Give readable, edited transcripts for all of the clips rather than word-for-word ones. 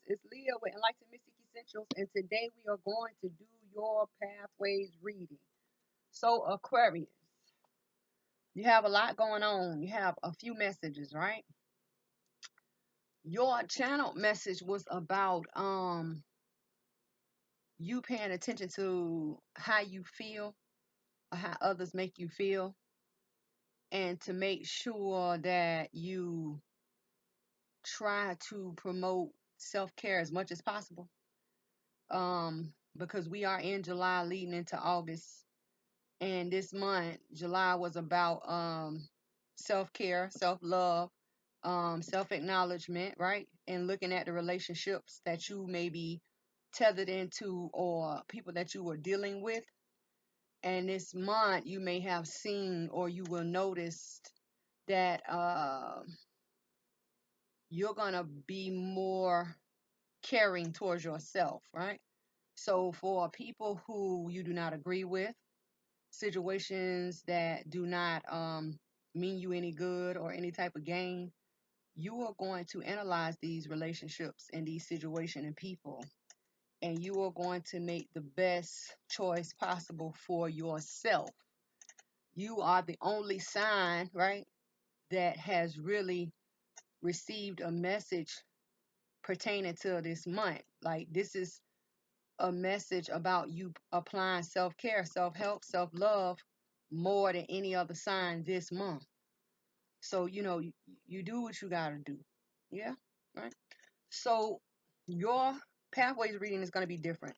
It's Leah with Enlightened Mystic Essentials, and today we are going to do your pathways reading. So, Aquarius, you have a lot going on. You have a few messages, right? Your channel message was about you paying attention to how you feel or how others make you feel, and to make sure that you try to promote self-care as much as possible. Because we are in July leading into August, and this month July was about self-care, self-love, self-acknowledgement, right? And looking at the relationships that you may be tethered into or people that you were dealing with. And this month you may have seen or you will notice that you're gonna be more caring towards yourself, right? So for people who you do not agree with, situations that do not mean you any good or any type of gain, you are going to analyze these relationships and these situations and people, and you are going to make the best choice possible for yourself. You are the only sign, right, that has really received a message pertaining to this month. Like, this is a message about you applying self-care, self-help, self-love more than any other sign this month. So, you do what you got to do. Yeah, right? So, your pathways reading is going to be different.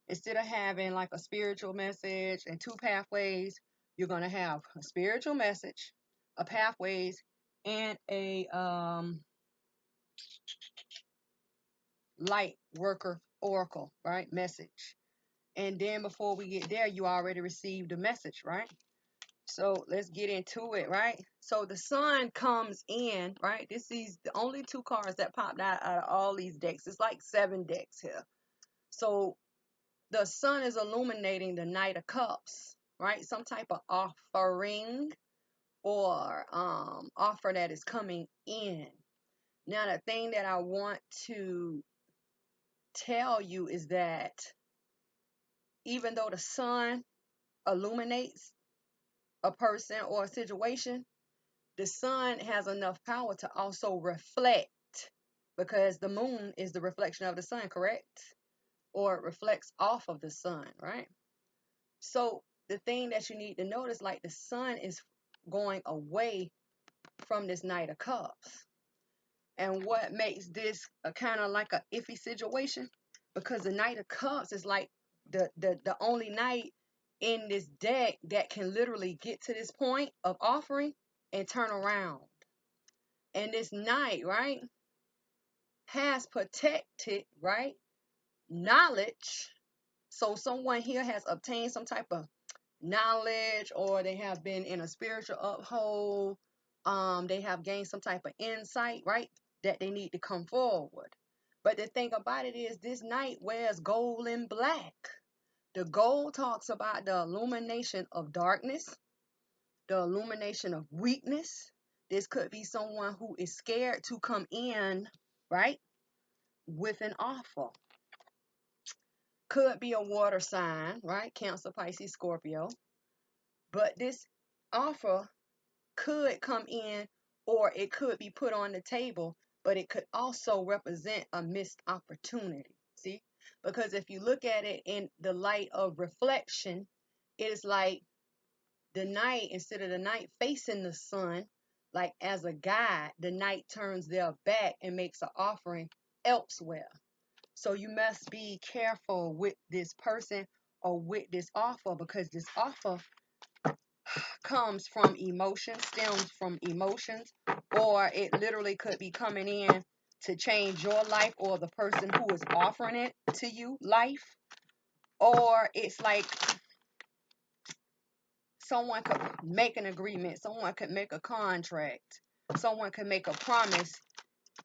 Instead of having like a spiritual message and two pathways, you're going to have a spiritual message, a pathways, and a light worker oracle, right? Message. And then before we get there, you already received the message, right? So let's get into it, right? So the sun comes in, right? This is the only two cards that popped out of all these decks. It's like 7 decks here. So the sun is illuminating the Knight of Cups, right? Some type of offering or offer that is coming in. Now, the thing that I want to tell you is that even though the sun illuminates a person or a situation, the sun has enough power to also reflect, because the moon is the reflection of the sun, correct? Or it reflects off of the sun, right? So the thing that you need to notice, like, the sun is going away from this Knight of Cups. And what makes this a kind of like a iffy situation? Because the Knight of Cups is like the only knight in this deck that can literally get to this point of offering and turn around. And this knight, right, has protected, right, knowledge. So someone here has obtained some type of knowledge, or they have been in a spiritual uphold. They have gained some type of insight, right, that they need to come forward. But the thing about it is, this knight wears gold and black. The gold talks about the illumination of darkness, the illumination of weakness. This could be someone who is scared to come in, right, with an offer. Could be a water sign, right? Cancer, Pisces, Scorpio. But this offer could come in, or it could be put on the table, but it could also represent a missed opportunity. See? Because if you look at it in the light of reflection, it is like the night, instead of the night facing the sun, like as a guide, the night turns their back and makes an offering elsewhere. So you must be careful with this person or with this offer, because this offer comes from emotions, stems from emotions, or it literally could be coming in to change your life or the person who is offering it to you life. Or it's like someone could make an agreement, someone could make a contract, someone could make a promise,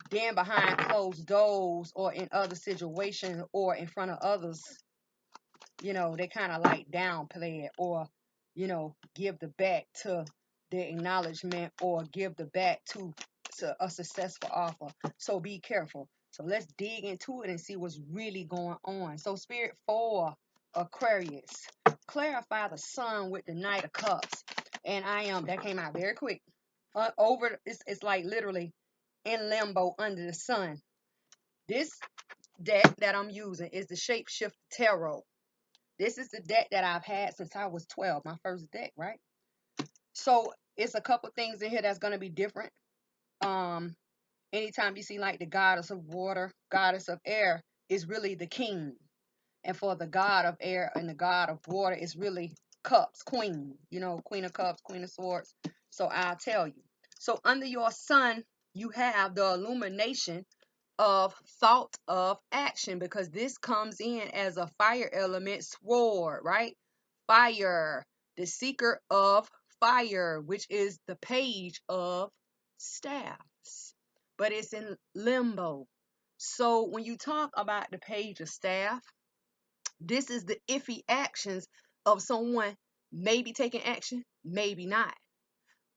then behind closed doors or in other situations or in front of others, they kind of like downplay it, or, give the back to the acknowledgement, or give the back to a successful offer. So be careful. So let's dig into it and see what's really going on. So Spirit for Aquarius, clarify the sun with the Knight of Cups. And that came out very quick. It's like literally in limbo under the sun. This deck that I'm using is the Shapeshift Tarot. This is the deck that I've had since I was 12, my first deck, right? So it's a couple things in here that's going to be different. Anytime you see like the goddess of water, goddess of air is really the king. And for the god of air and the god of water is really cups, queen, queen of cups, queen of swords. So I'll tell you. So under your sun, you have the illumination of thought of action, because this comes in as a fire element sword, right? Fire, the seeker of fire, which is the page of staffs, but it's in limbo. So when you talk about the page of staff, this is the iffy actions of someone maybe taking action, maybe not,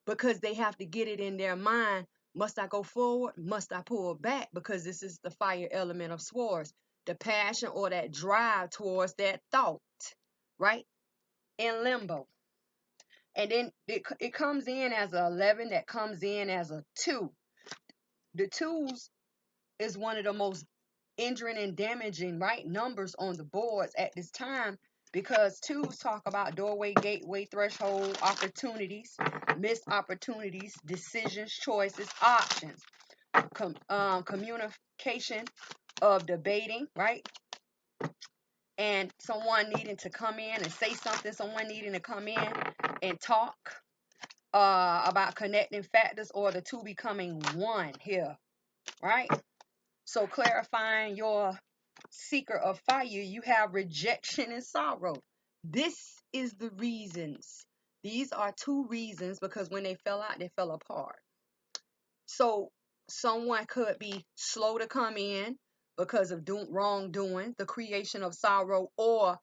because they have to get it in their mind. Must I go forward? Must I pull back? Because this is the fire element of swords, the passion or that drive towards that thought, right? In limbo. And then it comes in as an 11 that comes in as a 2. The 2s is one of the most injuring and damaging, right, numbers on the boards at this time, because 2s talk about doorway, gateway, threshold, opportunities, missed opportunities, decisions, choices, options, communication of debating, right? And someone needing to come in and say something, someone needing to come in and talk about connecting factors, or the two becoming one here, right? So clarifying your seeker of fire, you have rejection and sorrow. This is the reasons. These are 2 reasons, because when they fell out, they fell apart. So someone could be slow to come in because of wrongdoing, the creation of sorrow, or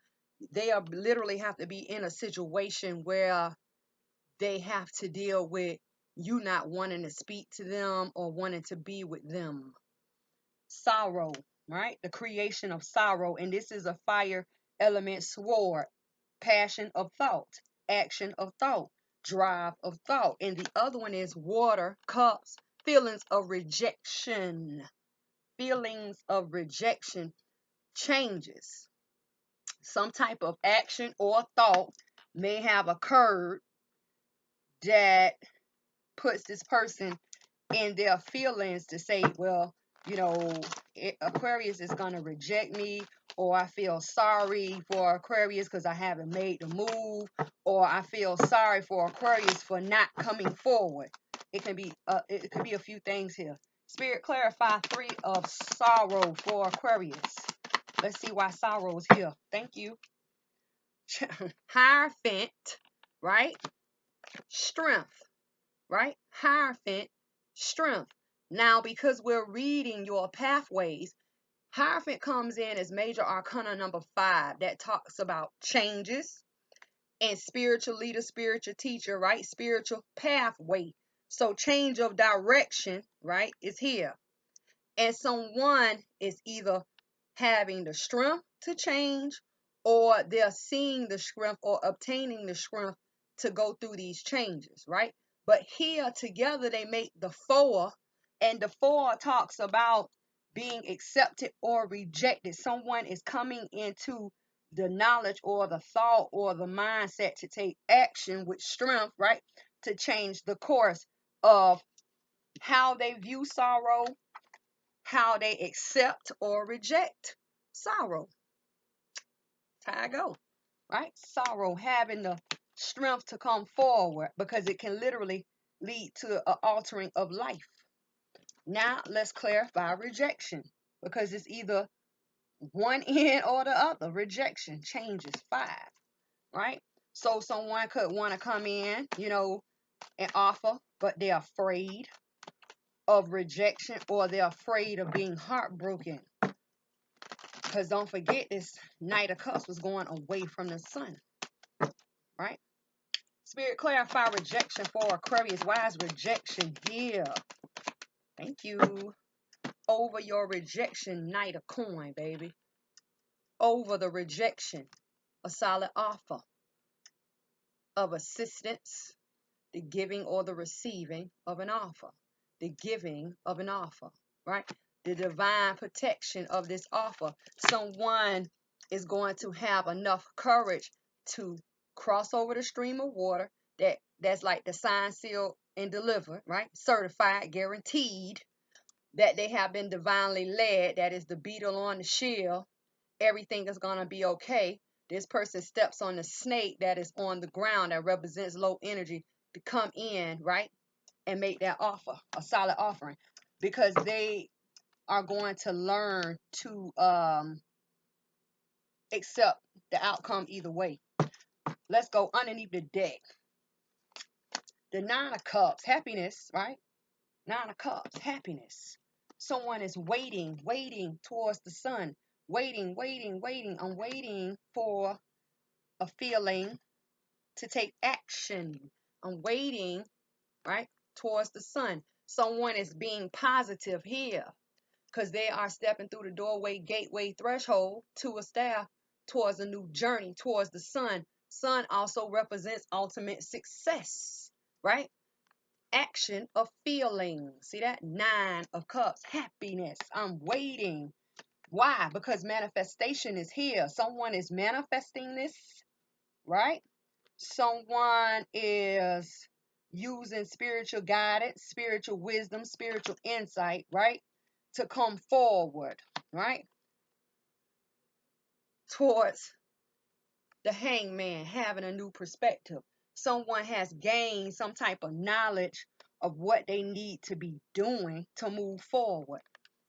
they are literally have to be in a situation where they have to deal with you not wanting to speak to them or wanting to be with them. Sorrow, right? The creation of sorrow. And this is a fire element sword. Passion of thought, action of thought, drive of thought. And the other one is water, cups, feelings of rejection. Feelings of rejection changes. Some type of action or thought may have occurred that puts this person in their feelings to say, well, Aquarius is going to reject me, or I feel sorry for Aquarius because I haven't made the move, or I feel sorry for Aquarius for not coming forward. It can be a few things here. Spirit, clarify 3 of sorrow for Aquarius. Let's see why sorrow is here. Thank you. Hierophant, right? Strength, right? Hierophant, strength. Now, because we're reading your pathways, Hierophant comes in as major arcana number 5. That talks about changes and spiritual leader, spiritual teacher, right? Spiritual pathway. So change of direction, right, is here. And someone is either having the strength to change, or they're seeing the strength or obtaining the strength to go through these changes, right? But here together they make the 4, and the 4 talks about being accepted or rejected. Someone is coming into the knowledge or the thought or the mindset to take action with strength, right? To change the course of how they view sorrow, how they accept or reject sorrow. That's how I go, right? Sorrow, having the strength to come forward, because it can literally lead to an altering of life. Now let's clarify rejection, because it's either one end or the other. Rejection changes 5, right? So someone could want to come in, and offer, but they're afraid of rejection, or they're afraid of being heartbroken. Because don't forget, this Knight of Cups was going away from the sun, right? Spirit, clarify rejection for Aquarius. Why is rejection here? Thank you. over your rejection, Knight of Coin, baby. Over the rejection, a solid offer of assistance, the giving or the receiving of an offer, the giving of an offer, right? The divine protection of this offer. Someone is going to have enough courage to cross over the stream of water that's like the sign, seal, and delivered, right? Certified, guaranteed that they have been divinely led. That is the beetle on the shell. Everything is going to be okay. This person steps on the snake that is on the ground that represents low energy to come in, right? And make that offer, a solid offering, because they are going to learn to accept the outcome either way. Let's go underneath the deck. The Nine of Cups, happiness, right? Nine of Cups, happiness. Someone is waiting towards the sun. Waiting. I'm waiting for a feeling to take action. I'm waiting, right, towards the sun. Someone is being positive here because they are stepping through the doorway, gateway, threshold to a staff towards a new journey, towards the sun. Sun also represents ultimate success, right? Action of feeling. See that? Nine of Cups, happiness. I'm waiting. Why? Because manifestation is here. Someone is manifesting this, right? Someone is using spiritual guidance, spiritual wisdom, spiritual insight, right? To come forward, right? Towards the hangman, having a new perspective. Someone has gained some type of knowledge of what they need to be doing to move forward.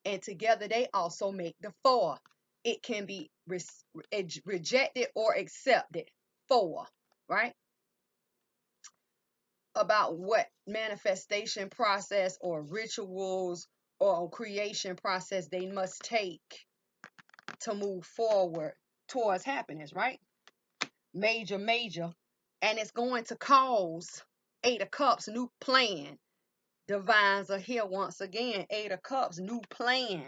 And together they also make the four. It can be rejected or accepted. Four, right? About what manifestation process or rituals or creation process they must take to move forward towards happiness, right? Major, and it's going to cause Eight of Cups, new plan. Divines are here once again. Eight of Cups, new plan,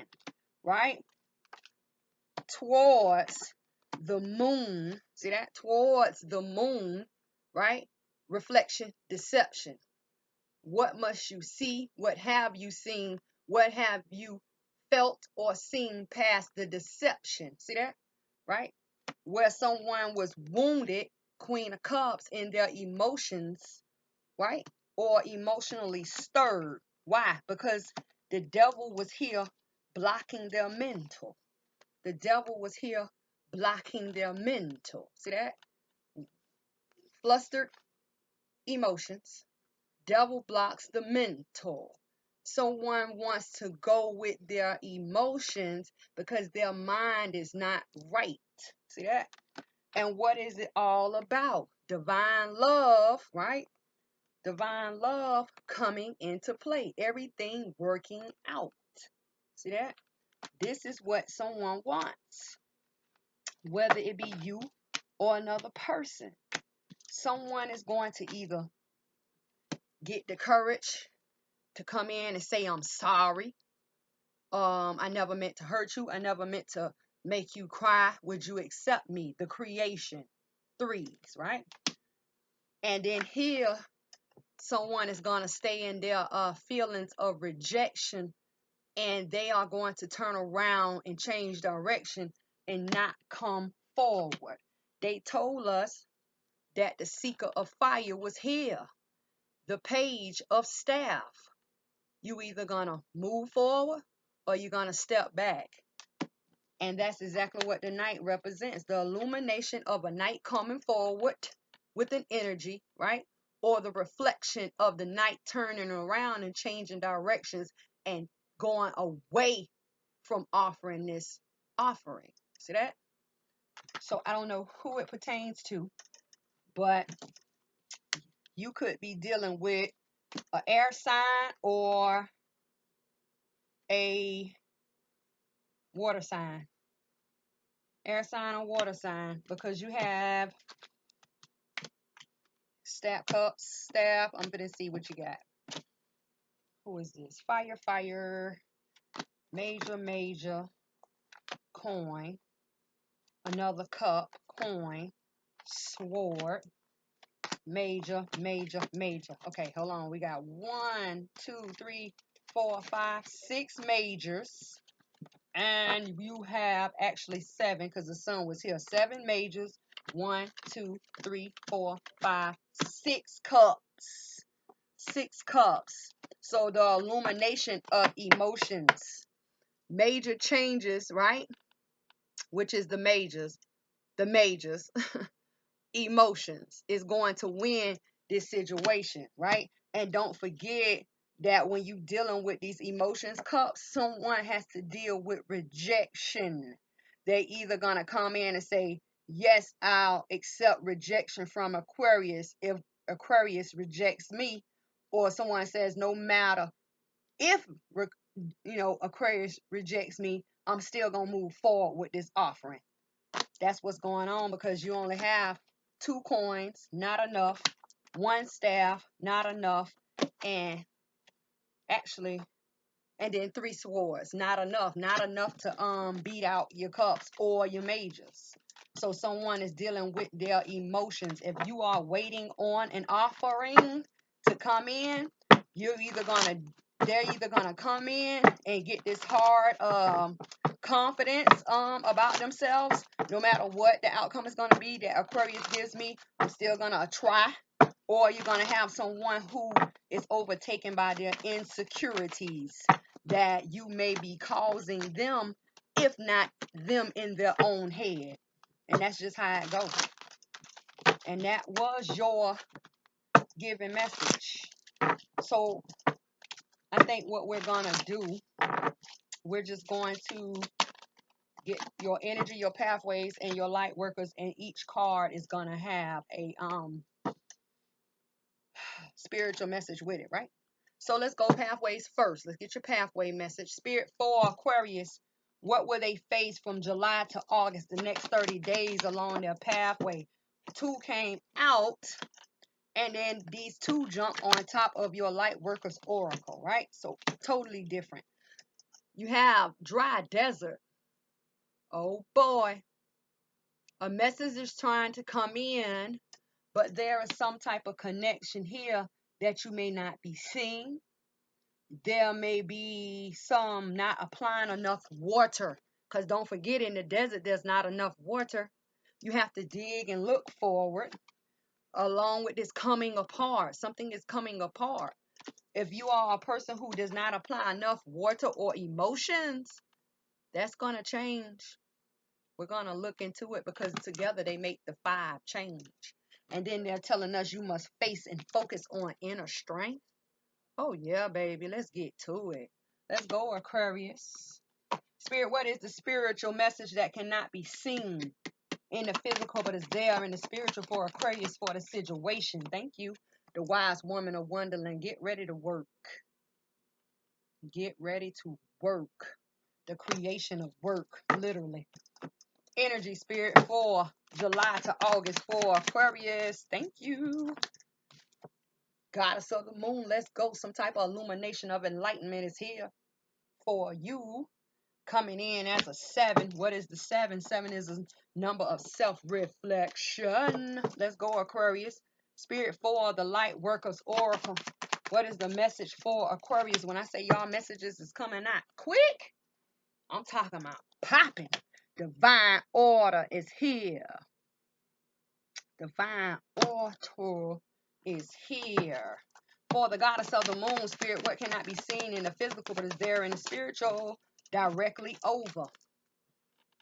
right? Towards the moon. See that? Towards the moon, right? Reflection, deception. What must you see? What have you seen? What have you felt or seen past the deception? See that? Right? Where someone was wounded, Queen of Cups, in their emotions, right? Or emotionally stirred. Why? Because the devil was here blocking their mental. The devil was here blocking their mental. See that? Flustered emotions. Devil blocks the mental. Someone wants to go with their emotions because their mind is not right. See that? And what is it all about? Divine love, right? Divine love coming into play. Everything working out. See that? This is what someone wants, whether it be you or another person. Someone is going to either get the courage to come in and say, I'm sorry. I never meant to hurt you. I never meant to make you cry. Would you accept me? The creation. Threes, right? And then here, someone is going to stay in their feelings of rejection, and they are going to turn around and change direction and not come forward. They told us that the seeker of fire was here. The page of staff. You either gonna move forward or you're gonna step back. And that's exactly what the night represents. The illumination of a night coming forward with an energy, right? Or the reflection of the night turning around and changing directions and going away from offering this offering. See that? So I don't know who it pertains to, but you could be dealing with an air sign or a water sign. Air sign or water sign, because you have staff cups, staff. I'm gonna see what you got. Who is this? Fire, major coin, another cup, coin, sword, major. Okay, hold on. We got 1, 2, 3, 4, 5, 6 majors. And you have actually 7 because the sun was here. 7 majors. 1, 2, 3, 4, 5, 6 cups. 6 cups. So the illumination of emotions. Major changes, right? Which is the majors. The majors. Emotions is going to win this situation, right? And don't forget that when you dealing with these emotions cups, someone has to deal with rejection. They either gonna come in and say, yes, I'll accept rejection from Aquarius if Aquarius rejects me, or someone says, no matter if Aquarius rejects me, I'm still gonna move forward with this offering. That's what's going on, because you only have 2 coins, not enough. 1 staff, not enough. And actually, and then 3 swords, not enough. Not enough to beat out your cups or your majors. So someone is dealing with their emotions. If you are waiting on an offering to come in, they're either gonna come in and get this hard confidence about themselves. No matter what the outcome is gonna be that Aquarius gives me, I'm still gonna try. Or you're gonna have someone who is overtaken by their insecurities that you may be causing them, if not them, in their own head. And that's just how it goes. And that was your given message. So I think what we're gonna do, we're just going to get your energy, your pathways, and your light workers, and each card is gonna have a spiritual message with it, right? So let's go pathways first. Let's get your pathway message. Spirit for Aquarius, what will they face from July to August, the next 30 days along their pathway? 2 came out, and then these 2 jump on top of your light workers oracle, right? So totally different. You have dry desert. Oh boy. A message is trying to come in, but there is some type of connection here that you may not be seeing. There may be some not applying enough water, because don't forget, in the desert there's not enough water. You have to dig and look forward along with this coming apart. Something is coming apart. If you are a person who does not apply enough water or emotions, that's going to change. We're going to look into it, because together they make the 5 change. And then they're telling us you must face and focus on inner strength. Oh, yeah, baby. Let's get to it. Let's go, Aquarius. Spirit, what is the spiritual message that cannot be seen in the physical, but is there in the spiritual for Aquarius for the situation? Thank you. The wise woman of Wonderland. Get ready to work. Get ready to work. The creation of work, literally. Energy, spirit, for July to August for Aquarius. Thank you. Goddess of the moon, let's go. Some type of illumination of enlightenment is here for you. Coming in as a 7. What is the 7? 7 is a number of self-reflection. Let's go, Aquarius. Spirit for the light workers oracle. What is the message for Aquarius? When I say y'all messages is coming out quick, I'm talking about popping. Divine order is here. Divine order is here. For the goddess of the moon, spirit, what cannot be seen in the physical but is there in the spiritual, directly over.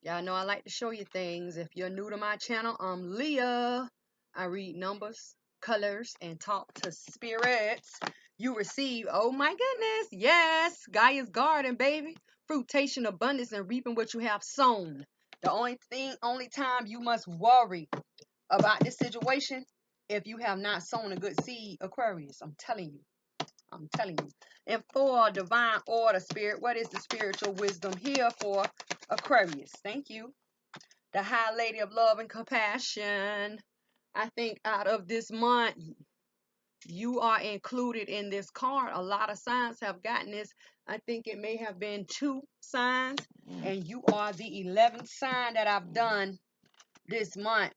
Y'all know I like to show you things. If you're new to my channel, I'm Leah. I read numbers, colors, and talk to spirits. You receive, oh my goodness, yes, Gaia's garden, baby. Fruitation, abundance, and reaping what you have sown. The only time you must worry about this situation, if you have not sown a good seed, Aquarius. I'm telling you. And for divine order, spirit, what is the spiritual wisdom here for Aquarius? Thank you. The High Lady of Love and Compassion. I think out of this month, You are included in this card. A lot of signs have gotten this. I think it may have been 2 signs, and you are the 11th sign that I've done this month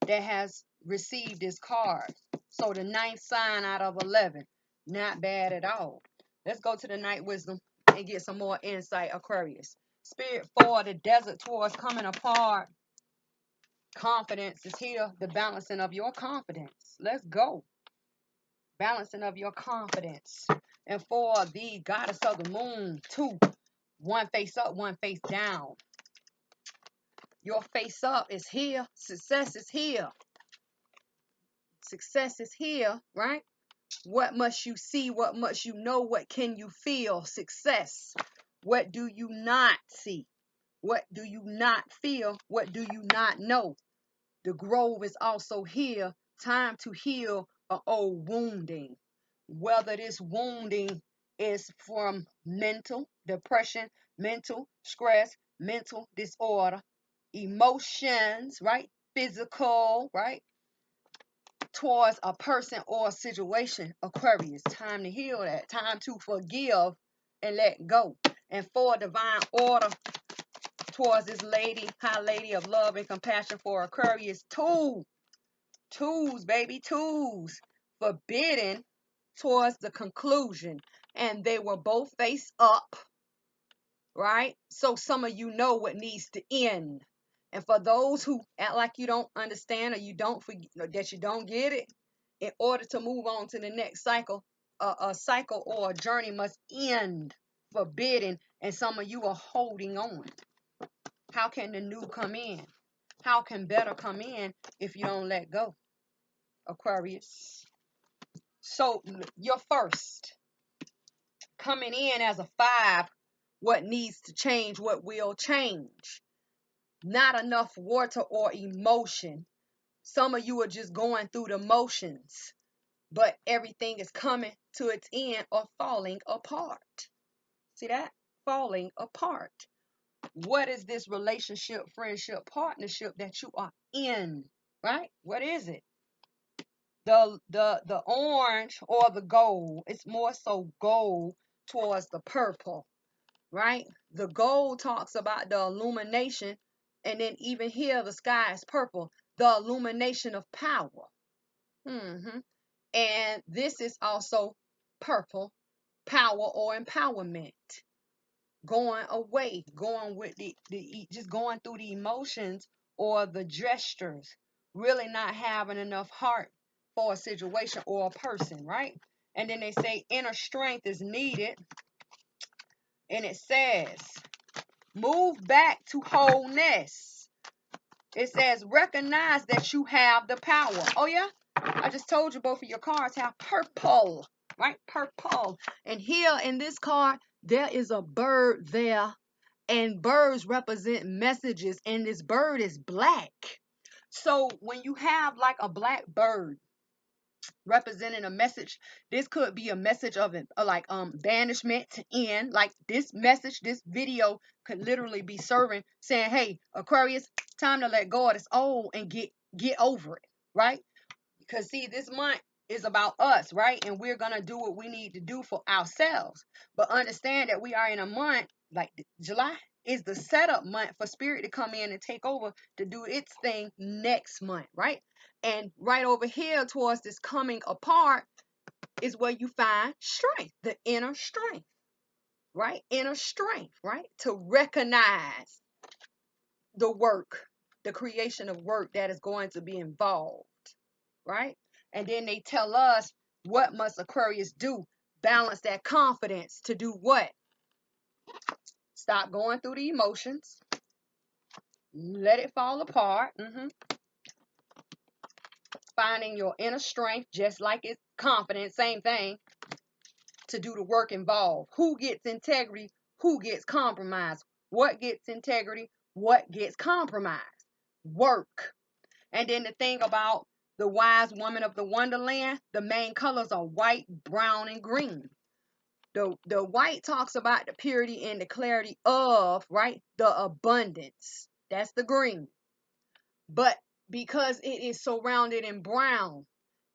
that has received this card. So the 9th sign out of 11. Not bad at all. Let's go to the night wisdom and get some more insight, Aquarius. Spirit for the desert tours coming apart. Confidence is here. The balancing of your confidence. Let's go. Balancing of your confidence. And for the goddess of the moon, 2. One face up, one face down. Your face up is here. Success is here. Success is here, right? What must you see? What must you know? What can you feel? Success. What do you not see? What do you not feel? What do you not know? The grove is also here. Time to heal an old wounding. Whether this wounding is from mental depression, mental stress, mental disorder, emotions, right? Physical, right? Towards a person or a situation, Aquarius. Time to heal that. Time to forgive and let go. And for divine order towards this lady, high lady of love and compassion for Aquarius. Twos, baby, twos. Forbidden towards the conclusion. And they were both face up, right? So some of you know what needs to end. And for those who act like you don't understand or you don't forget, that you don't get it, in order to move on to the next cycle, a cycle or a journey must end. Forbidden, and some of you are holding on. How can the new come in? How can better come in if you don't let go, Aquarius? So you're first. Coming in as a 5, what needs to change, what will change? Not enough water or emotion. Some of you are just going through the motions, but everything is coming to its end or falling apart. See that? Falling apart. What is this relationship, friendship, partnership that you are in? Right? What is it? The orange or the gold. It's more so gold towards the purple, right? The gold talks about the illumination, and then even here the sky is purple, the illumination of power. And this is also purple, power or empowerment. Going away, going with the just going through the emotions or the gestures, really not having enough heart for a situation or a person, right? And then they say inner strength is needed, and it says move back to wholeness. It says recognize that you have the power. Oh yeah, I just told you both of your cards have purple, right? Purple. And here in this card there is a bird there, and birds represent messages, and this bird is black. So when you have like a black bird representing a message, this could be a message of like banishment to end. Like this message, this video could literally be serving, saying, hey, Aquarius, time to let go of this old and get over it, right? Because see, this month is about us, right? And we're gonna do what we need to do for ourselves. But understand that we are in a month like July is the setup month for spirit to come in and take over to do its thing next month, right? And right over here towards this coming apart is where you find strength, the inner strength, right? Inner strength, right? To recognize the work, the creation of work that is going to be involved, right? And then they tell us what must Aquarius do? Balance that confidence to do what? Stop going through the emotions. Let it fall apart. Finding your inner strength, just like it's confidence, same thing, to do the work involved. Who gets integrity? Who gets compromised? What gets integrity? What gets compromised? Work. And then the thing about the wise woman of the wonderland, the main colors are white, brown, and green. The white talks about the purity and the clarity of, right, the abundance. That's the green. But because it is surrounded in brown,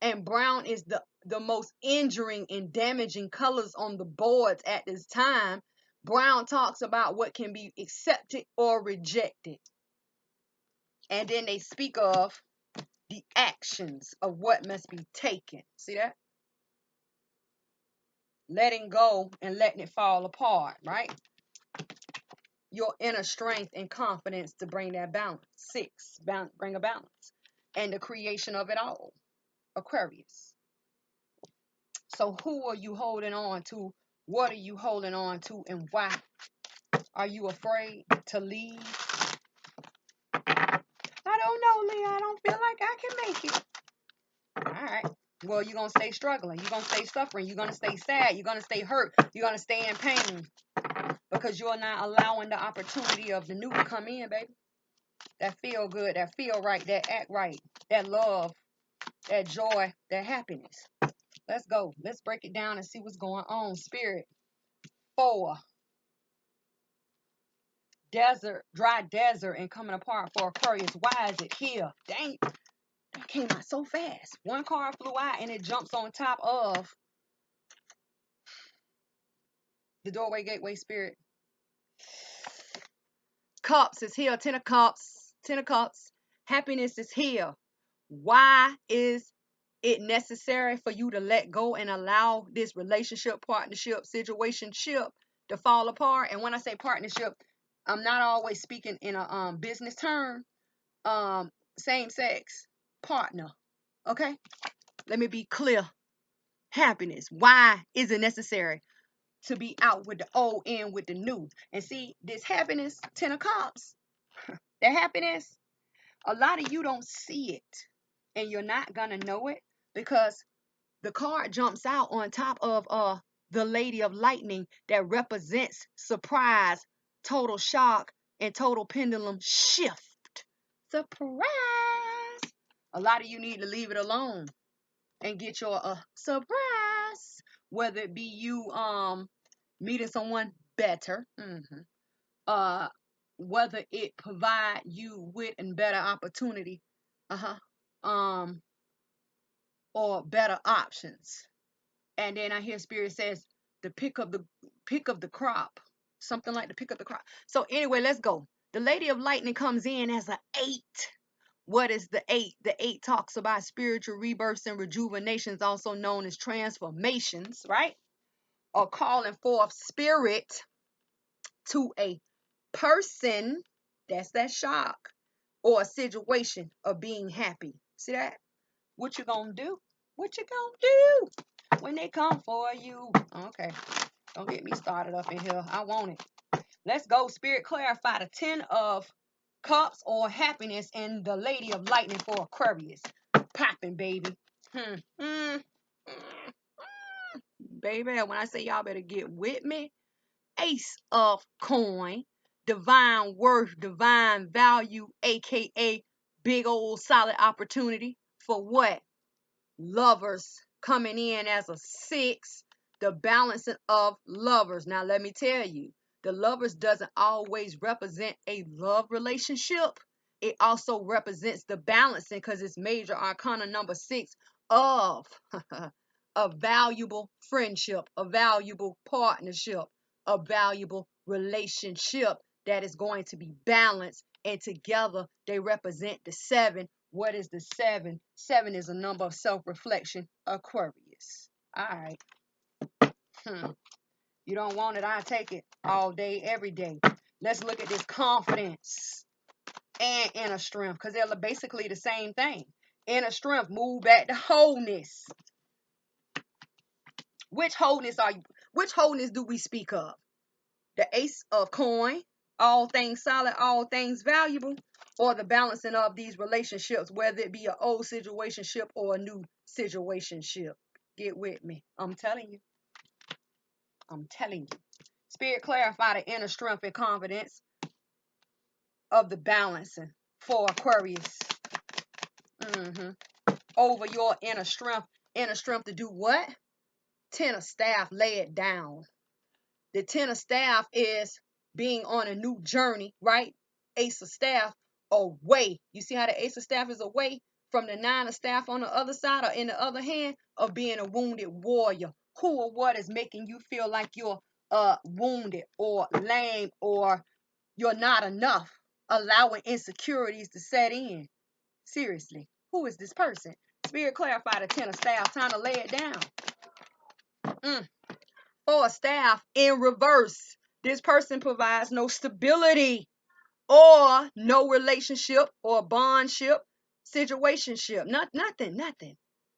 and brown is the most injuring and damaging colors on the boards at this time. Brown talks about what can be accepted or rejected. And then they speak of the actions of what must be taken. See that? Letting go and letting it fall apart, right? Your inner strength and confidence to bring that balance. 6, bring a balance. And the creation of it all. Aquarius. So who are you holding on to? What are you holding on to and why? Are you afraid to leave? I don't know, Leah. I don't feel like I can make it. All right. Well, you're going to stay struggling. You're going to stay suffering. You're going to stay sad. You're going to stay hurt. You're going to stay in pain because you're not allowing the opportunity of the new to come in, baby. That feel good, that feel right, that act right, that love, that joy, that happiness. Let's go. Let's break it down and see what's going on. Spirit. 4. Desert, dry desert and coming apart for Aquarius. Why is it here? Dang, that came out so fast. One card flew out and it jumps on top of the doorway, gateway, spirit. Cups is here. 10 of cups. 10 of cups. Happiness is here. Why is it necessary for you to let go and allow this relationship, partnership, situationship to fall apart? And when I say partnership, I'm not always speaking in a business term. Same sex partner. Okay? Let me be clear. Happiness. Why is it necessary to be out with the old in with the new? And see, this happiness, 10 of cups, that happiness, a lot of you don't see it. And you're not going to know it because the card jumps out on top of the Lady of Lightning that represents surprise, total shock, and total pendulum shift. Surprise! A lot of you need to leave it alone and get your surprise, whether it be you meeting someone better, whether it provide you with a better opportunity, or better options. And then I hear Spirit says the pick of the crop, something like the pick of the crop. So anyway, let's go. The Lady of Lightning comes in as an 8. What is the 8? The 8 talks about spiritual rebirths and rejuvenations, also known as transformations, right? Or calling forth spirit to a person, that's that shock, or a situation of being happy. See that? What you gonna do? What you gonna do when they come for you? Okay, don't get me started up in here. I want it. Let's go. Spirit, clarify the 10 of cups or happiness and the Lady of Lightning for Aquarius. Popping, baby. Baby, when I say y'all better get with me, Ace of coin, divine worth, divine value, aka big old solid opportunity for what? Lovers coming in as a 6, the balancing of lovers. Now let me tell you, the lovers doesn't always represent a love relationship. It also represents the balancing because it's major arcana number 6 of a valuable friendship, a valuable partnership, a valuable relationship that is going to be balanced, and together they represent the 7. What is the 7? 7 is a number of self-reflection, Aquarius. All right. You don't want it, I take it all day, every day. Let's look at this confidence and inner strength because they're basically the same thing. Inner strength, move back to wholeness. Which wholeness do we speak of? The Ace of coin, all things solid, all things valuable, or the balancing of these relationships, whether it be an old situationship or a new situationship. Get with me. I'm telling you. Spirit, clarify the inner strength and confidence of the balancing for Aquarius. Over your inner strength. Inner strength to do what? 10 of staff, lay it down. The 10 of staff is being on a new journey, right? Ace of staff, away. You see how the Ace of staff is away from the 9 of staff on the other side or in the other hand? of being a wounded warrior. Who or what is making you feel like you're wounded or lame or you're not enough, allowing insecurities to set in? Seriously, who is this person? Spirit, clarify the 10 of staff. Time to lay it down. 4 of staff in reverse. This person provides no stability or no relationship or bondship, situationship. Nothing.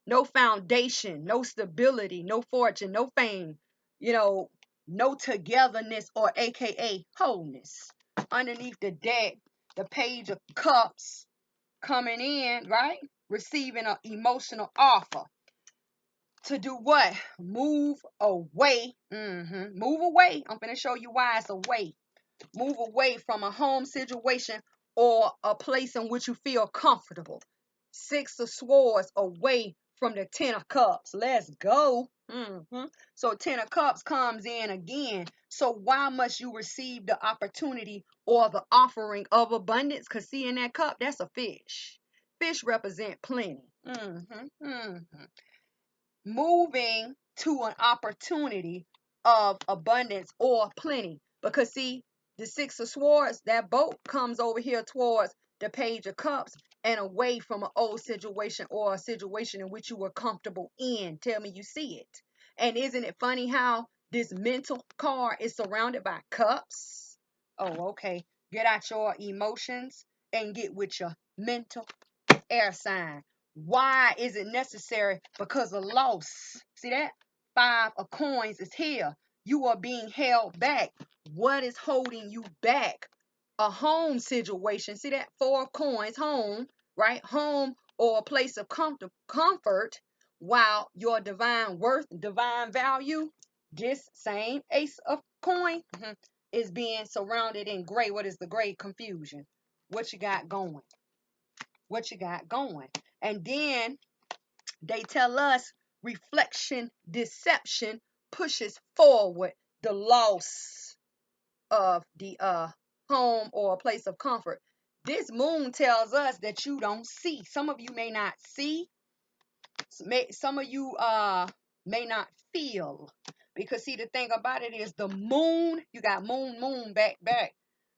No foundation, no stability, no fortune, no fame, no togetherness or AKA wholeness. Underneath the deck, the Page of Cups coming in, right? Receiving an emotional offer. To do what? Move away. Move away. I'm going to show you why it's away. Move away from a home situation or a place in which you feel comfortable. 6 of Swords, away from the 10 of Cups. Let's go. So 10 of Cups comes in again. So why must you receive the opportunity or the offering of abundance? Because see, in that cup, that's a fish. Fish represent plenty. Moving to an opportunity of abundance or plenty. Because see, the 6 of Swords, that boat comes over here towards the Page of Cups and away from an old situation or a situation in which you were comfortable in. Tell me you see it. And isn't it funny how this mental card is surrounded by cups? Oh, okay. Get out your emotions and get with your mental air sign. Why is it necessary? Because of loss. See that? 5 of Coins is here. You are being held back. What is holding you back? A home situation. See that? 4 of Coins, home, right? Home or a place of comfort, while your divine worth, divine value, this same Ace of Coin is being surrounded in gray. What is the gray? Confusion. What you got going? What you got going? And then they tell us reflection, deception pushes forward the loss of the home or a place of comfort. This moon tells us that you don't see. Some of you may not see. Some of you may not feel. Because see, the thing about it is the moon, you got moon, back.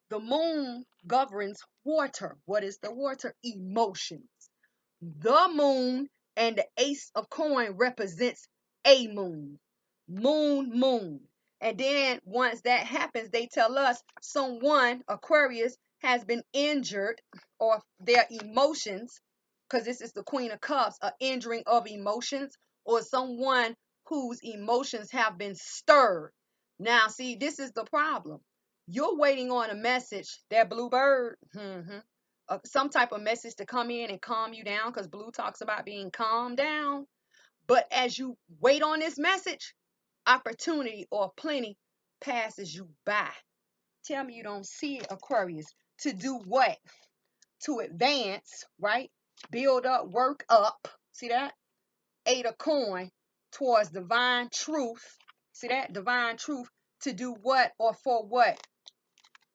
The moon governs water. What is the water? Emotions. The moon and the Ace of Coin represents a moon. Moon. And then once that happens, they tell us someone, Aquarius, has been injured, or their emotions, because this is the Queen of Cups, an injuring of emotions, or someone whose emotions have been stirred. Now, see, this is the problem. You're waiting on a message, that blue bird, some type of message to come in and calm you down, because blue talks about being calmed down. But as you wait on this message, opportunity or plenty passes you by. Tell me you don't see it, Aquarius. To do what? To advance, right? Build up, work up. See that? 8 of Coin towards divine truth. See that? Divine truth. To do what or for what?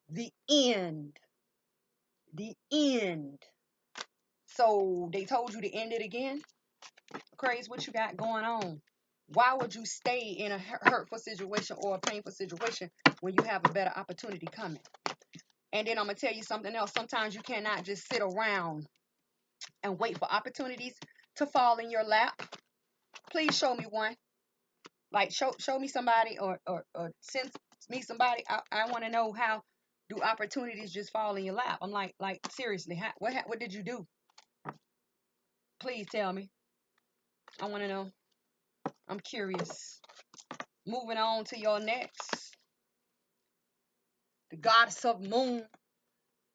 The end. The end. So they told you to end it again? Crazy, what you got going on? Why would you stay in a hurtful situation or a painful situation when you have a better opportunity coming? And then I'm going to tell you something else. Sometimes you cannot just sit around and wait for opportunities to fall in your lap. Please show me one. Like show me somebody or send me somebody. I want to know, how do opportunities just fall in your lap? I'm like seriously, what did you do? Please tell me. I want to know. I'm curious. Moving on to your next. The goddess of moon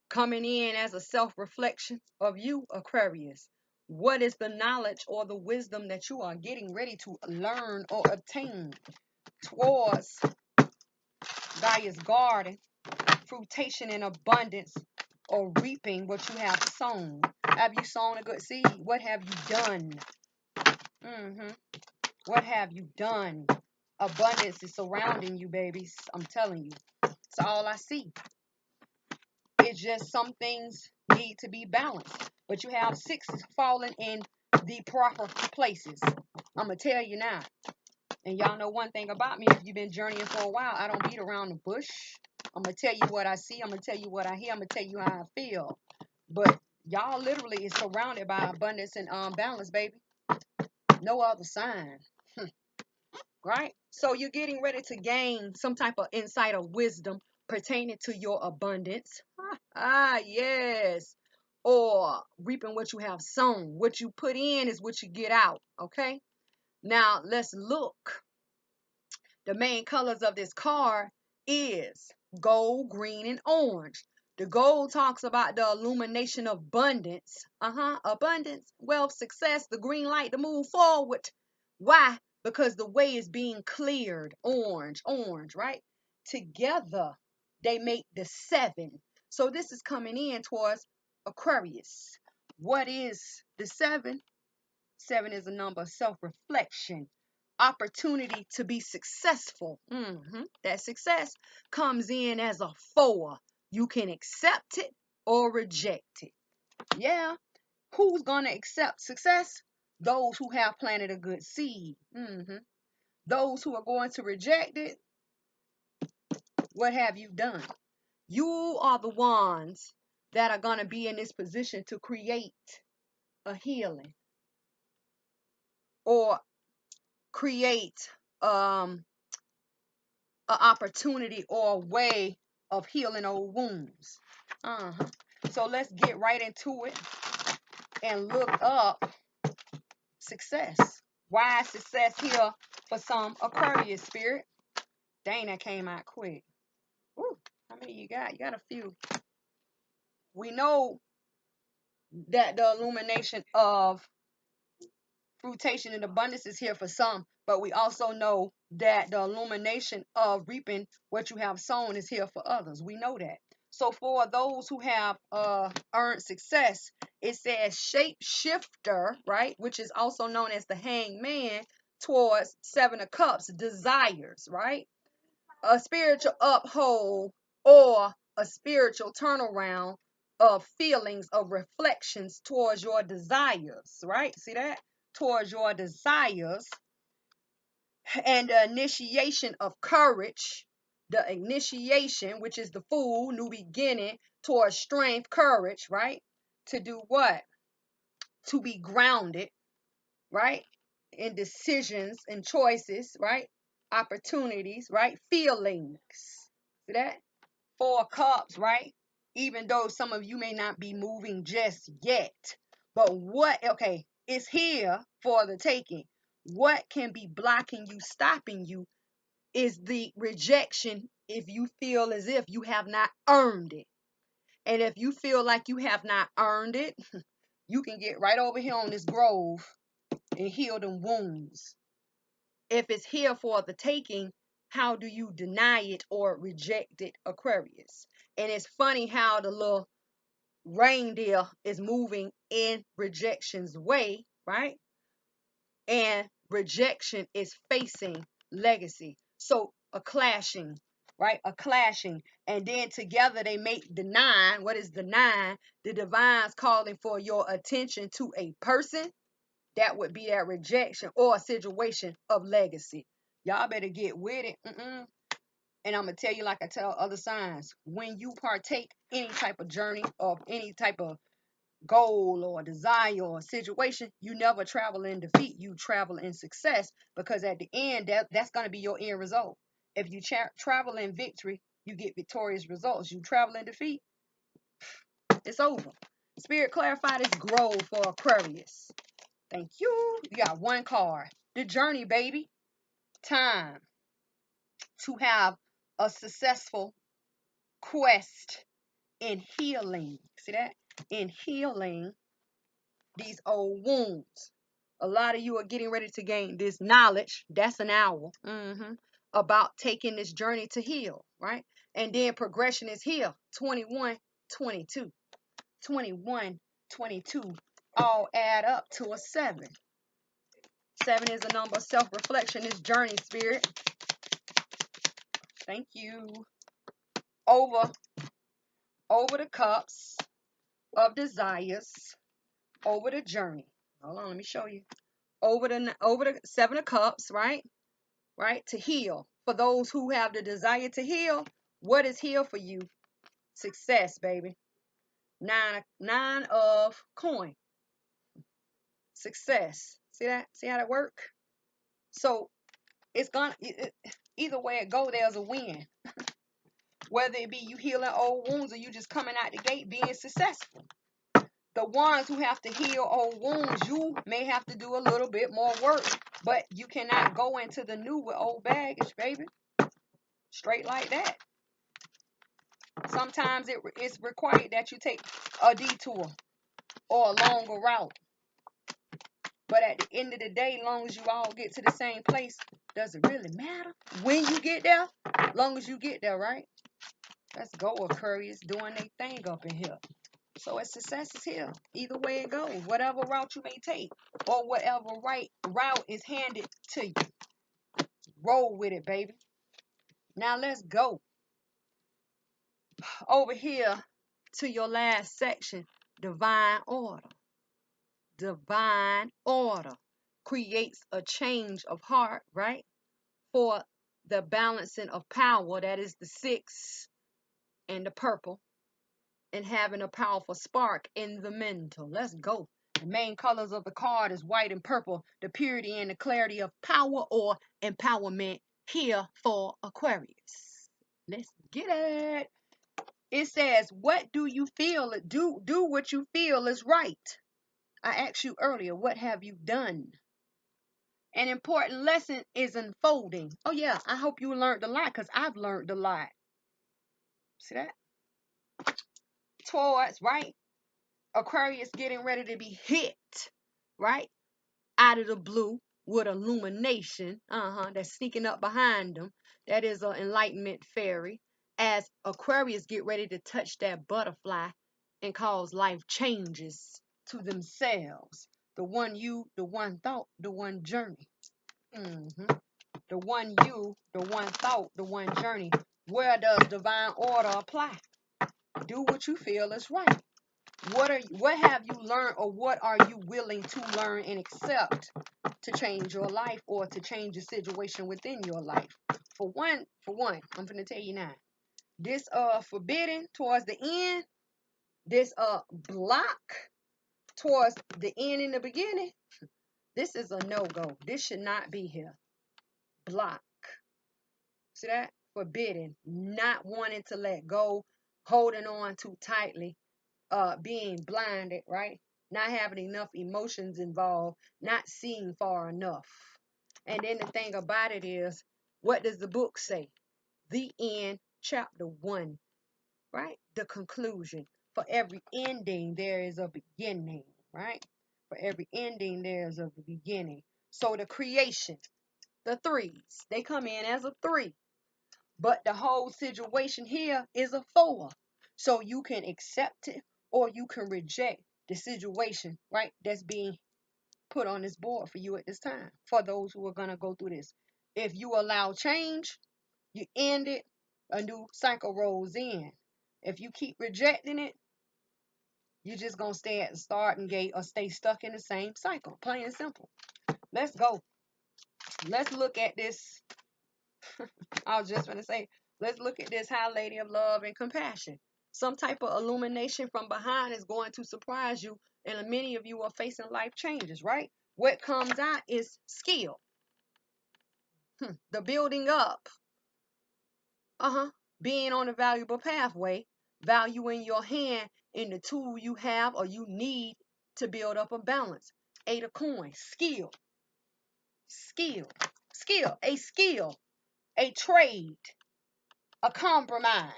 coming in as a self-reflection of you, Aquarius. What is the knowledge or the wisdom that you are getting ready to learn or obtain towards Gaia's garden, fruition and abundance, or reaping what you have sown? Have you sown a good seed? What have you done? What have you done? Abundance is surrounding you, babies. I'm telling you. It's all I see. It's just some things need to be balanced. But you have 6 falling in the proper places. I'm going to tell you now. And y'all know one thing about me. If you've been journeying for a while, I don't beat around the bush. I'm going to tell you what I see. I'm going to tell you what I hear. I'm going to tell you how I feel. But y'all literally is surrounded by abundance and balance, baby. No other sign. Right? So you're getting ready to gain some type of insight or wisdom pertaining to your abundance. Yes. Or reaping what you have sown. What you put in is what you get out. Okay? Now let's look. The main colors of this card is gold, green, and orange. The gold talks about the illumination of abundance. Abundance, wealth, success, the green light to move forward. Why? Because the way is being cleared. Orange, right? Together, they make the 7. So this is coming in towards Aquarius. What is the 7? 7 is a number of self-reflection, opportunity to be successful. That success comes in as a 4. You can accept it or reject it. Yeah. Who's going to accept success? Those who have planted a good seed. Those who are going to reject it, what have you done? You are the ones that are going to be in this position to create a healing or create an opportunity or a way of healing old wounds. So let's get right into it and look up success. Why is success here for some Aquarius spirit? Dang, that came out quick. Ooh, how many you got? You got a few. We know that the illumination of fruitation and abundance is here for some, but we also know that the illumination of reaping what you have sown is here for others. We know that. So for those who have earned success, it says shapeshifter, right, which is also known as the hangman, towards 7 of cups, desires, right, a spiritual uphold or a spiritual turnaround of feelings of reflections towards your desires, right? See that? Towards your desires, and the initiation of courage, the initiation, which is the Fool, new beginning, towards strength, courage, right? To do what? To be grounded, right? In decisions and choices, right? Opportunities, right? Feelings. See that? 4 cups, right? Even though some of you may not be moving just yet. But what, okay, it's here for the taking. What can be blocking you, stopping you, is the rejection if you feel as if you have not earned it. And if you feel like you have not earned it, you can get right over here on this grove and heal them wounds. If it's here for the taking, how do you deny it or reject it, Aquarius? And it's funny how the little reindeer is moving in rejection's way, right? And rejection is facing legacy. So a clashing, right? A clashing. And then together they make the 9. What is the 9? The divine's calling for your attention to a person. That would be that rejection or a situation of legacy. Y'all better get with it. And I'm going to tell you, like I tell other signs, when you partake any type of journey or any type of goal or desire or situation, you never travel in defeat. You travel in success, because at the end, that's going to be your end result. If you travel in victory, you get victorious results. You travel in defeat, it's over. Spirit, clarify this grove for Aquarius. Thank you. You got 1 card. The journey, baby. Time to have a successful quest in healing. See that? In healing these old wounds. A lot of you are getting ready to gain this knowledge. That's an hour. About taking this journey to heal, right? And then progression is here. 21, 22. 21, 22. All add up to a 7. 7 is a number of self-reflection. This journey, spirit. Thank you. Over the cups of desires. Over the journey. Hold on, let me show you. over the Seven of Cups, right? Right? To heal. For those who have the desire to heal, what is heal for you? Success, baby. Nine of coin. Success. See that? See how that work? So it's gonna either way it go, there's a win. Whether it be you healing old wounds or you just coming out the gate being successful. The ones who have to heal old wounds, you may have to do a little bit more work, but you cannot go into the new with old baggage, baby. Straight like that. Sometimes it's required that you take a detour or a longer route. But at the end of the day, as long as you all get to the same place, does it really matter when you get there? As long as you get there, right? Let's go, Aquarius, doing their thing up in here. So its success is here. Either way it goes, whatever route you may take, or whatever right route is handed to you. Roll with it, baby. Now let's go over here to your last section, divine order. Divine order creates a change of heart, right? For the balancing of power, that is the 6 and the purple, and having a powerful spark in the mental. Let's go. The main colors of the card is white and purple, the purity and the clarity of power or empowerment here for Aquarius. Let's get it. It says, what do you feel? Do what you feel is right. I asked you earlier, what have you done? An important lesson is unfolding. Oh yeah, I hope you learned a lot because I've learned a lot. See that? Towards, right? Aquarius getting ready to be hit, right? Out of the blue with illumination, that's sneaking up behind them. That is an enlightenment fairy. As Aquarius get ready to touch that butterfly and cause life changes to themselves. The one you, the one thought, the one journey. The one you, the one thought, the one journey. Where does divine order apply? Do what you feel is right. What have you learned, or what are you willing to learn and accept to change your life or to change the situation within your life? For one, I'm gonna tell you now. This forbidden towards the end, this block towards the end in the beginning, this is a no-go. This should not be here. Block. See that? Forbidden. Not wanting to let go, holding on too tightly, being blinded, right? Not having enough emotions involved, not seeing far enough. And then the thing about it is, what does the book say? The end, chapter 1, right? The conclusion. For every ending, there is a beginning, right? For every ending, there is a beginning. So the creation, the 3s, they come in as a 3. But the whole situation here is a 4. So you can accept it or you can reject the situation, right? That's being put on this board for you at this time. For those who are going to go through this. If you allow change, you end it, a new cycle rolls in. If you keep rejecting it, you're just going to stay at the starting gate or stay stuck in the same cycle. Plain and simple. Let's go. Let's look at this. I was just going to say, let's look at this High Lady of Love and Compassion. Some type of illumination from behind is going to surprise you, and many of you are facing life changes, right? What comes out is skill. The building up. Being on a valuable pathway, valuing your hand in the tool you have or you need to build up a balance. 8 of coins. Skill. Skill. Skill. A skill. A trade. A compromise,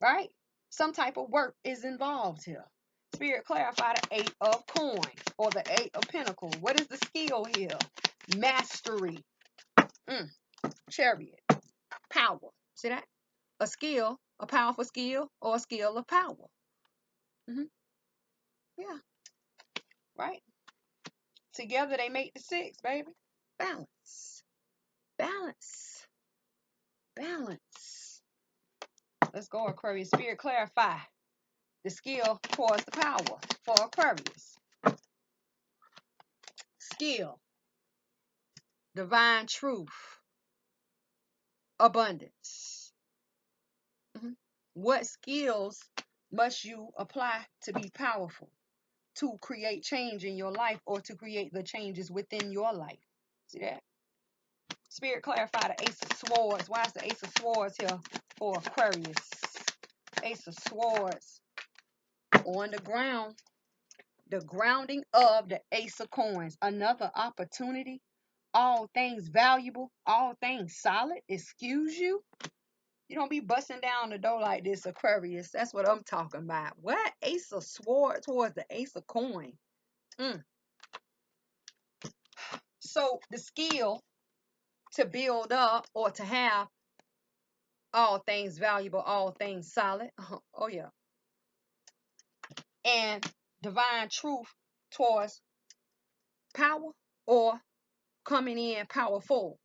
right? Some type of work is involved here. Spirit clarify the 8 of coins or the 8 of pentacles. What is the skill here? Mastery. Chariot. Power. See that? A skill, a powerful skill, or a skill of power. Yeah. Right? Together they make the 6, baby. Balance. Balance. Balance. Let's go, Aquarius. Spirit clarify the skill towards the power for Aquarius. skill, divine truth, abundance. What skills must you apply to be powerful, to create change in your life, or to create the changes within your life? See that? Spirit, clarify the Ace of Swords. Why is the Ace of Swords here for Aquarius? Ace of Swords on the ground. The grounding of the Ace of Coins. Another opportunity. All things valuable. All things solid. Excuse you. You don't be busting down the door like this, Aquarius. That's what I'm talking about. What? Ace of Swords towards the Ace of Coin. So the skill to build up or to have all things valuable, all things solid. Oh, yeah. And divine truth towards power or coming in powerful.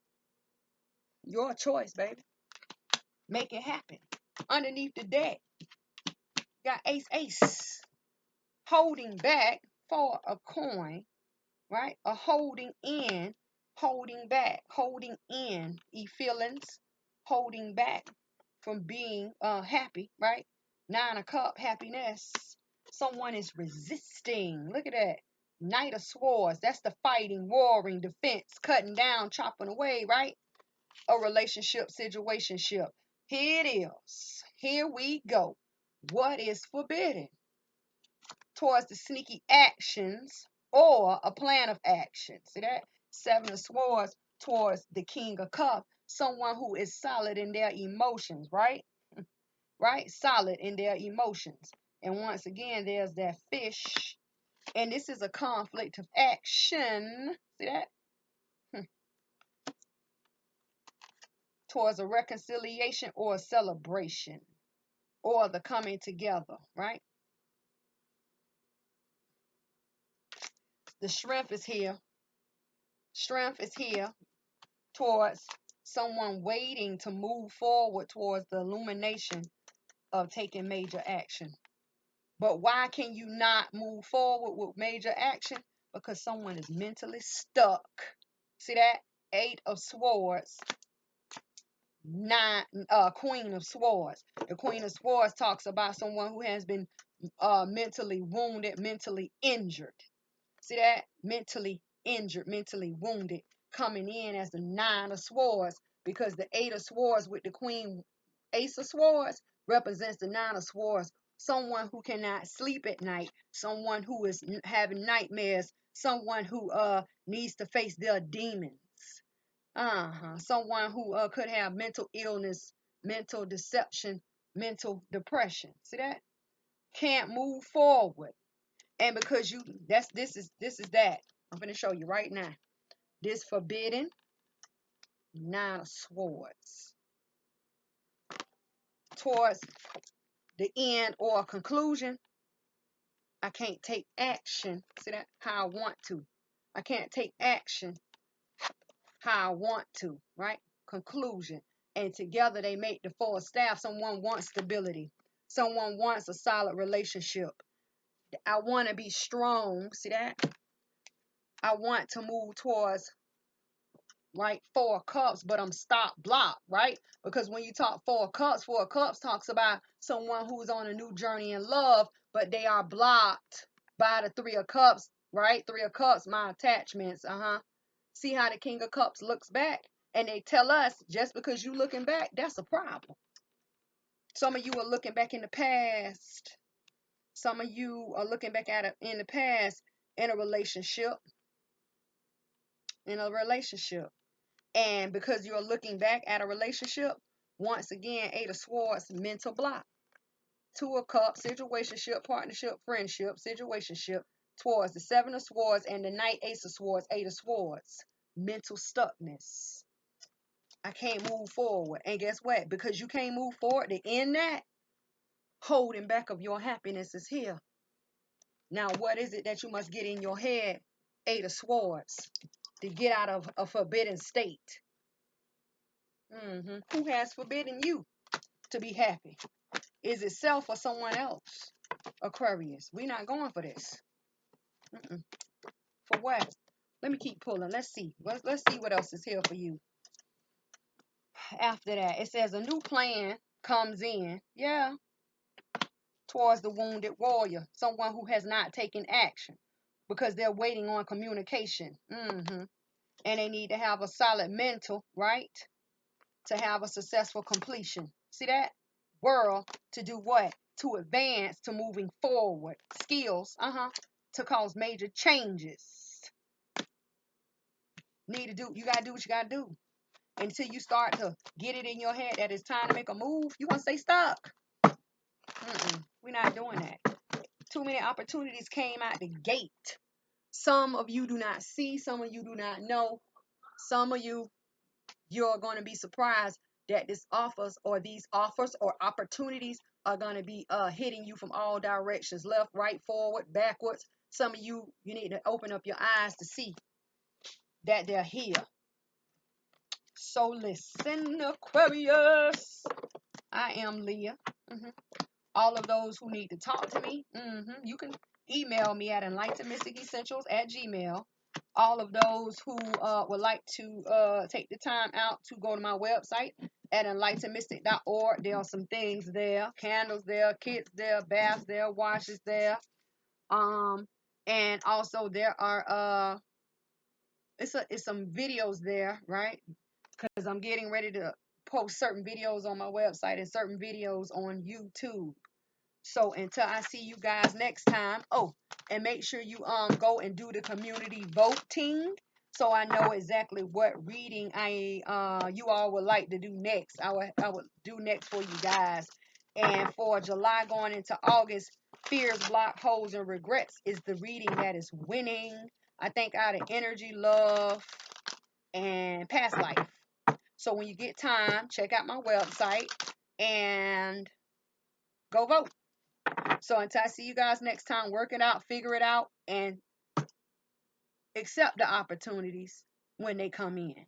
Your choice, baby. Make it happen. Underneath the deck, got ace, ace. Holding back for a coin, right? A holding in, holding back, holding in feelings, holding back from being happy, right? 9 of Cups, happiness. Someone is resisting. Look at that. Knight of Swords. That's the fighting, warring, defense, cutting down, chopping away, right? A relationship, situationship. Here it is. Here we go. What is forbidden? Towards the sneaky actions or a plan of action. See that? 7 of Swords towards the King of Cups. Someone who is solid in their emotions, right? Right? Solid in their emotions. And once again, there's that fish. And this is a conflict of action. See that? Towards a reconciliation or a celebration or the coming together, right? The strength is here. Strength is here towards someone waiting to move forward towards the illumination of taking major action. But why can you not move forward with major action? Because someone is mentally stuck. See that? 8 of Swords. Queen of Swords. The Queen of Swords talks about someone who has been mentally wounded, mentally injured. See that? Mentally injured, mentally wounded, coming in as the 9 of Swords, because the 8 of Swords with the Queen Ace of Swords represents the 9 of Swords. Someone who cannot sleep at night, someone who is having nightmares, someone who needs to face their demons. Someone who could have mental illness, mental deception, mental depression. See that? Can't move forward. And because this is that. I'm going to show you right now. This forbidden 9 of Swords towards the end or conclusion. I can't take action. See that? How I want to. I can't take action how I want to, right? Conclusion. And together they make the 4 of Staff. Someone wants stability. Someone wants a solid relationship. I want to be strong. See that? I want to move towards, right, 4 of Cups, but I'm stopped, blocked, right? Because when you talk 4 of Cups, 4 of Cups talks about someone who's on a new journey in love, but they are blocked by the 3 of Cups, right? 3 of Cups, my attachments, See how the King of Cups looks back? And they tell us, just because you looking back, that's a problem. Some of you are looking back in the past. Some of you are looking back at it in the past in a relationship. And because you're looking back at a relationship, once again, 8 of Swords, mental block. 2 of Cups, situationship, partnership, friendship, situationship, towards the 7 of Swords and the Knight, Ace of Swords, 8 of Swords. Mental stuckness. I can't move forward. And guess what? Because you can't move forward, to end that, holding back of your happiness is here. Now, what is it that you must get in your head? 8 of Swords. To get out of a forbidden state. Who has forbidden you to be happy? Is it self or someone else? Aquarius. We're not going for this. For what? Let me keep pulling. Let's see. Let's see what else is here for you. After that, it says a new plan comes in. Yeah. Towards the wounded warrior, someone who has not taken action because they're waiting on communication. And they need to have a solid mental, right? To have a successful completion. See that? World to do what? To advance, to moving forward. Skills, to cause major changes. You gotta do what you gotta do. Until you start to get it in your head that it's time to make a move, you gonna stay stuck. We're not doing that. Too many opportunities came out the gate. Some of you do not see, some of you do not know. Some of you're going to be surprised that these offers or opportunities are going to be hitting you from all directions, left, right, forward, backwards. Some of you need to open up your eyes to see that they're here. So listen, Aquarius. I am Leah. All of those who need to talk to me, you can email me at enlightenedmysticessentials@gmail. All of those who would like to take the time out to go to my website at enlightenedmystic.org. There are some things there, candles there, kits there, baths there, washes there. And also there are it's some videos there, right? Because I'm getting ready to post certain videos on my website and certain videos on YouTube. So until I see you guys next time. Oh, and make sure you go and do the community voting so I know exactly what reading you all would like to do next. I would do next for you guys. And for July going into August, fears, block, holes, and regrets is the reading that is winning. I think out of energy, love, and past life. So when you get time, check out my website and go vote. So until I see you guys next time, work it out, figure it out, and accept the opportunities when they come in.